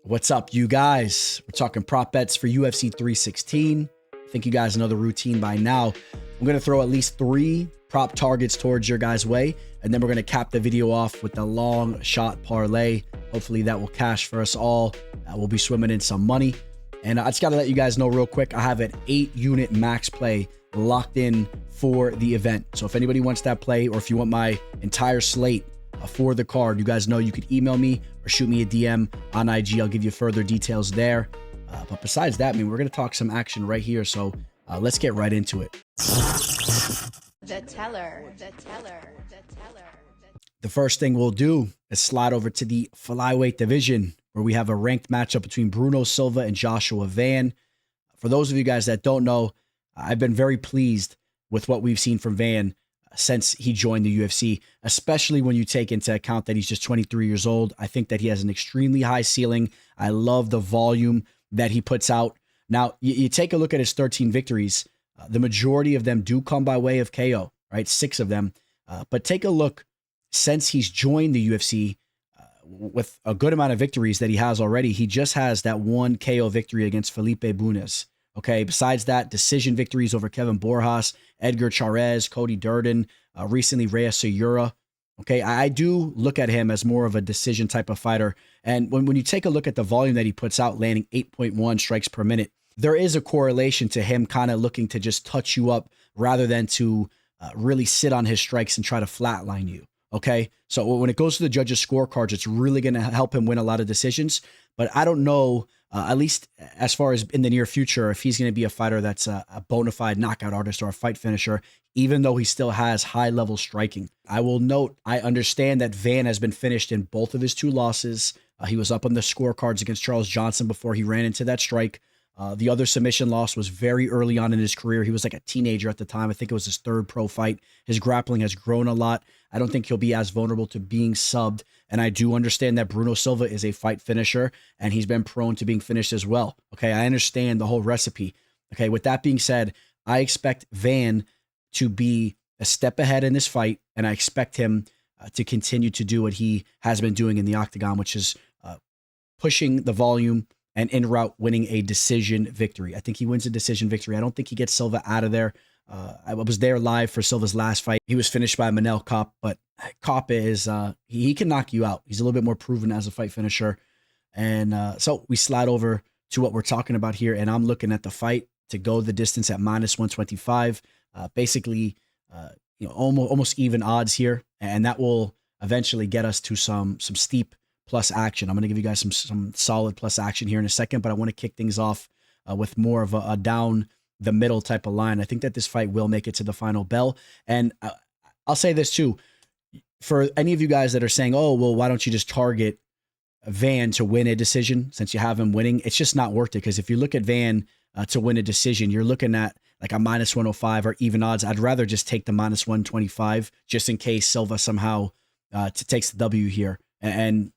What's up, you guys? We're talking prop bets for UFC 316. I think you guys know the routine by now. I'm going to throw at least 3 prop targets towards your guys' way, and then we're going to cap the video off with the long shot parlay. Hopefully that will cash for us all. We'll be swimming in some money. And I just got to let you guys know real quick, I have an 8-unit max play locked in for the event. So if anybody wants that play, or if you want my entire slate for the card, you guys know you could email me or shoot me a DM on IG. I'll give you further details there. But besides that, we're going to talk some action right here. So let's get right into it. The teller. The first thing we'll do is slide over to the flyweight division, where we have a ranked matchup between Bruno Silva and Joshua Van. For those of you guys that don't know, I've been very pleased with what we've seen from Van since he joined the UFC, especially when you take into account that he's just 23 years old. I think that he has an extremely high ceiling. I love the volume that he puts out. Now, you take a look at his 13 victories. The majority of them do come by way of KO, right? 6 of them. But take a look since he's joined the UFC, with a good amount of victories that he has already. He just has that 1 KO victory against Felipe Bunes. Okay, besides that, decision victories over Kevin Borjas, Edgar Chairez, Cody Durden, recently Reyes Sayura. Okay, I do look at him as more of a decision type of fighter. And when you take a look at the volume that he puts out, landing 8.1 strikes per minute, there is a correlation to him kind of looking to just touch you up rather than to really sit on his strikes and try to flatline you. Okay, so when it goes to the judges' scorecards, it's really going to help him win a lot of decisions. But I don't know, at least as far as in the near future, if he's going to be a fighter that's a bona fide knockout artist or a fight finisher, even though he still has high-level striking. I will note, I understand that Van has been finished in both of his 2 losses. He was up on the scorecards against Charles Johnson before he ran into that strike. The other submission loss was very early on in his career. He was like a teenager at the time. I think it was his 3rd pro fight. His grappling has grown a lot. I don't think he'll be as vulnerable to being subbed. And I do understand that Bruno Silva is a fight finisher, and he's been prone to being finished as well. Okay, I understand the whole recipe. Okay, with that being said, I expect Van to be a step ahead in this fight, and I expect him to continue to do what he has been doing in the octagon, which is pushing the volume and en route winning a decision victory. I think he wins a decision victory. I don't think he gets Silva out of there. I was there live for Silva's last fight. He was finished by Manel Kape, but Kape is, he can knock you out. He's a little bit more proven as a fight finisher. And so we slide over to what we're talking about here, and I'm looking at the fight to go the distance at -125. Basically, almost even odds here, and that will eventually get us to some steep plus action. I'm going to give you guys some solid plus action here in a second, but I want to kick things off with more of a down the middle type of line. I think that this fight will make it to the final bell. And I'll say this too, for any of you guys that are saying, oh, well, why don't you just target Van to win a decision since you have him winning? It's just not worth it, because if you look at Van to win a decision, you're looking at like a -105 or even odds. I'd rather just take the -125 just in case Silva somehow takes the W here. And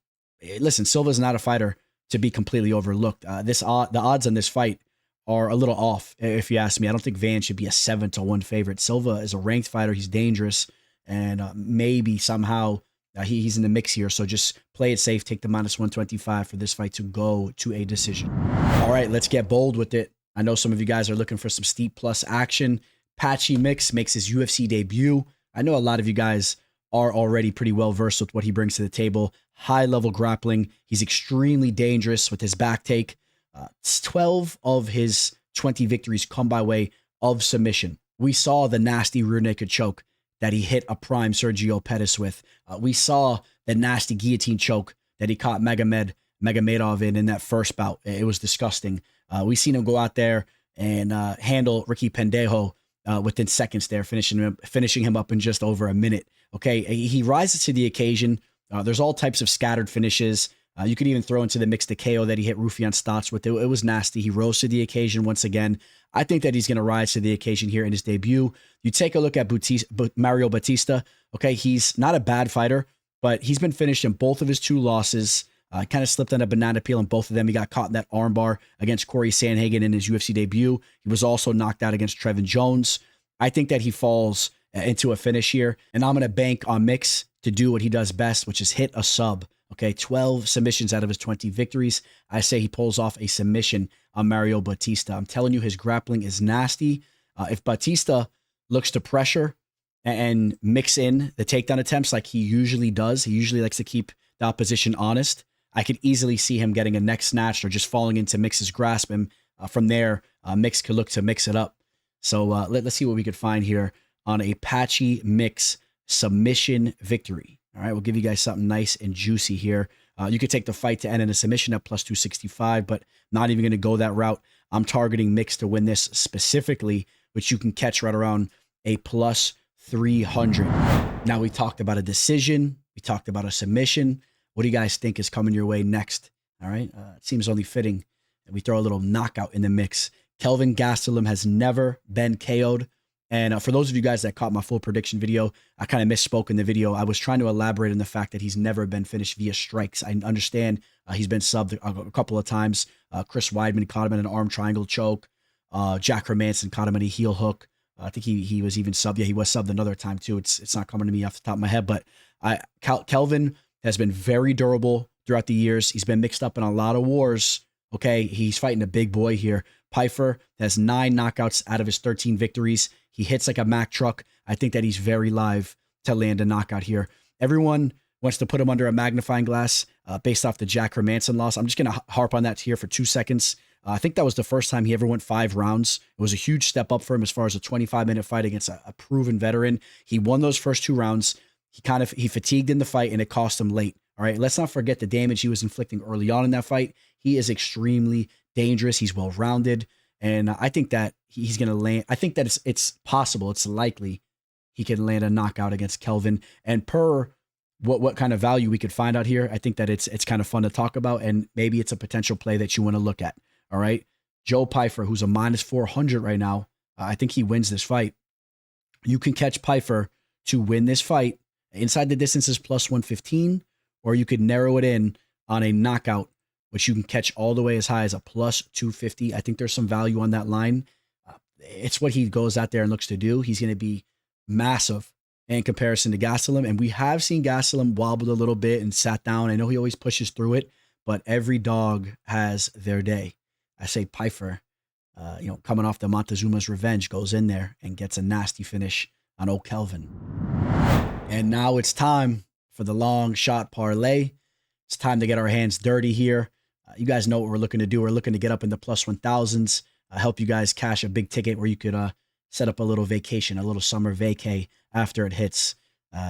listen, Silva's not a fighter to be completely overlooked. The odds on this fight are a little off, if you ask me. I don't think Van should be a 7-1 favorite. Silva is a ranked fighter. He's dangerous, and maybe somehow he's in the mix here. So just play it safe. Take the -125 for this fight to go to a decision. All right, let's get bold with it. I know some of you guys are looking for some steep plus action. Apache Mix makes his UFC debut. I know a lot of you guys are already pretty well versed with what he brings to the table. High level grappling. He's extremely dangerous with his back take. 12 of his 20 victories come by way of submission. We saw the nasty rear naked choke that he hit a prime Sergio Pettis with. We saw the nasty guillotine choke that he caught Magomedov in that first bout. It was disgusting. We seen him go out there and handle Ricky Pendejo within seconds there, finishing him up in just over a minute. Okay, he rises to the occasion. There's all types of scattered finishes. You could even throw into the mix the KO that he hit Rufian Stotts with. It was nasty. He rose to the occasion once again. I think that he's going to rise to the occasion here in his debut. You take a look at Mario Batista. Okay, he's not a bad fighter, but he's been finished in both of his 2 losses. Kind of slipped on a banana peel in both of them. He got caught in that armbar against Corey Sandhagen in his UFC debut. He was also knocked out against Trevin Jones. I think that he falls into a finish here, and I'm going to bank on Mix to do what he does best, which is hit a sub. Okay, 12 submissions out of his 20 victories. I say he pulls off a submission on Mario Batista. I'm telling you, his grappling is nasty. If Batista looks to pressure and mix in the takedown attempts like he usually does, he usually likes to keep the opposition honest. I could easily see him getting a neck snatched or just falling into Mix's grasp. And from there, Mix could look to mix it up. So let's see what we could find here on a Apache Mix submission victory. All right, we'll give you guys something nice and juicy here. You could take the fight to end in a submission at plus 265, but not even going to go that route. I'm targeting Mix to win this specifically, which you can catch right around a plus 300. Now, we talked about a decision. We talked about a submission. What do you guys think is coming your way next? All right, it seems only fitting that we throw a little knockout in the mix. Kelvin Gastelum has never been KO'd. And for those of you guys that caught my full prediction video, I kind of misspoke in the video. I was trying to elaborate on the fact that he's never been finished via strikes. I understand he's been subbed a couple of times. Chris Weidman caught him in an arm triangle choke. Jack Hermanson caught him in a heel hook. I think he was even subbed. Yeah, he was subbed another time too. It's not coming to me off the top of my head, but Kelvin has been very durable throughout the years. He's been mixed up in a lot of wars. Okay, he's fighting a big boy here. Pyfer has 9 knockouts out of his 13 victories. He hits like a Mack truck. I think that he's very live to land a knockout here. Everyone wants to put him under a magnifying glass based off the Jack Hermanson loss. I'm just going to harp on that here for 2 seconds. I think that was the first time he ever went 5 rounds. It was a huge step up for him as far as a 25-minute fight against a proven veteran. He won those first 2 rounds. He fatigued in the fight, and it cost him late. All right, let's not forget the damage he was inflicting early on in that fight. He is extremely dangerous. He's well-rounded, and I think that he's going to land. I think that it's possible. It's likely he can land a knockout against Kelvin. And per what kind of value we could find out here, I think that it's kind of fun to talk about, and maybe it's a potential play that you want to look at. All right, Joe Pyfer, who's a minus 400 right now, I think he wins this fight. You can catch Pyfer to win this fight. Inside the distance is plus 115, or you could narrow it in on a knockout, which you can catch all the way as high as a plus 250. I think there's some value on that line. It's what he goes out there and looks to do. He's going to be massive in comparison to Gastelum, and we have seen Gastelum wobbled a little bit and sat down. I know he always pushes through it, but every dog has their day. I say Pyfer, coming off the Montezuma's revenge, goes in there and gets a nasty finish on old Kelvin. And now it's time for the long shot parlay. It's time to get our hands dirty here. You guys know what we're looking to do. We're looking to get up in the plus 1000s, help you guys cash a big ticket where you could set up a little vacation, a little summer vacay after it hits.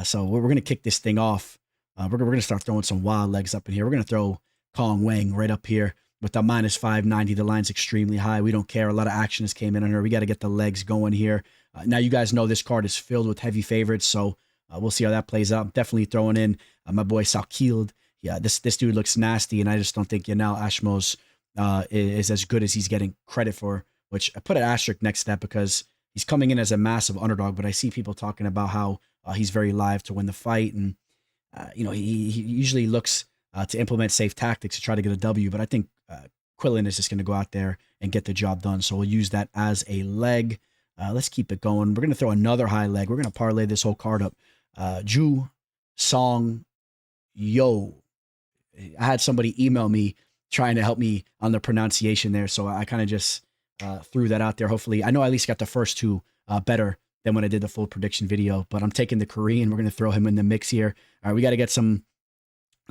So we're going to kick this thing off. We're going to start throwing some wild legs up in here. We're going to throw Kong Wang right up here with the minus 590. The line's extremely high. We don't care. A lot of action has came in on her. We got to get the legs going here. Now, you guys know this card is filled with heavy favorites, so we'll see how that plays out. I'm definitely throwing in my boy Salkild. Yeah, this dude looks nasty, and I just don't think Yanal Ashmos is as good as he's getting credit for, which I put an asterisk next to that because he's coming in as a massive underdog, but I see people talking about how he's very live to win the fight, and he usually looks to implement safe tactics to try to get a W, but I think Quillen is just going to go out there and get the job done, so we'll use that as a leg. Let's keep it going. We're going to throw another high leg. We're going to parlay this whole card up. Ju Song Yo. I had somebody email me trying to help me on the pronunciation there, so I kind of just threw that out there. Hopefully, I know I at least got the first 2 better than when I did the full prediction video, but I'm taking the Korean. We're going to throw him in the mix here. All right, we got to get some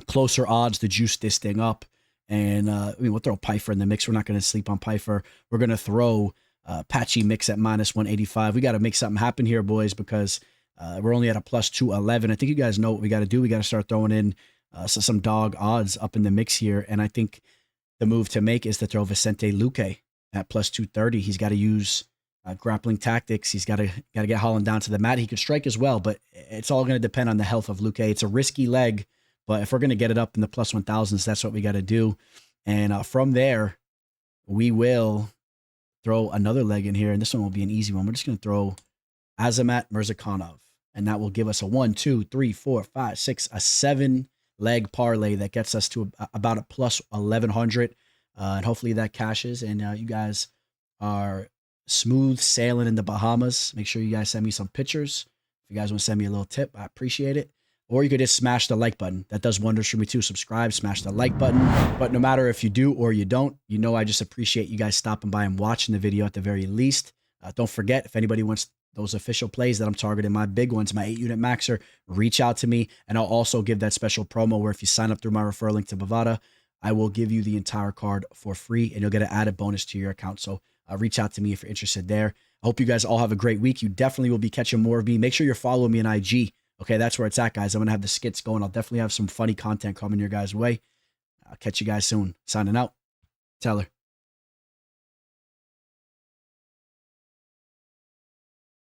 closer odds to juice this thing up, and we'll throw Pyfer in the mix. We're not going to sleep on Pyfer. We're going to throw Apache mix at minus 185. We got to make something happen here, boys, because we're only at a plus 211. I think you guys know what we got to do. We got to start throwing in some dog odds up in the mix here. And I think the move to make is to throw Vicente Luque at plus 230. He's got to use grappling tactics. He's got to get Holland down to the mat. He could strike as well, but it's all going to depend on the health of Luque. It's a risky leg, but if we're going to get it up in the plus 1000s, that's what we got to do. And from there, we will throw another leg in here, and this one will be an easy one. We're just going to throw Azamat Mirzakhanov, and that will give us a 1, 2, 3, 4, 5, 6, a 7-leg parlay that gets us to about a plus 1100, and hopefully that cashes, and you guys are smooth sailing in the Bahamas. Make sure you guys send me some pictures. If you guys want to send me a little tip, I appreciate it. or you could just smash the like button. That does wonders for me too. Subscribe, smash the like button. But no matter if you do or you don't, you know I just appreciate you guys stopping by and watching the video at the very least. Don't forget, if anybody wants those official plays that I'm targeting, my big ones, my 8-unit maxer, reach out to me. And I'll also give that special promo where if you sign up through my referral link to Bovada, I will give you the entire card for free and you'll get an added bonus to your account. So reach out to me if you're interested there. I hope you guys all have a great week. You definitely will be catching more of me. Make sure you're following me on IG. Okay, that's where it's at, guys. I'm going to have the skits going. I'll definitely have some funny content coming your guys' way. I'll catch you guys soon. Signing out. Teller.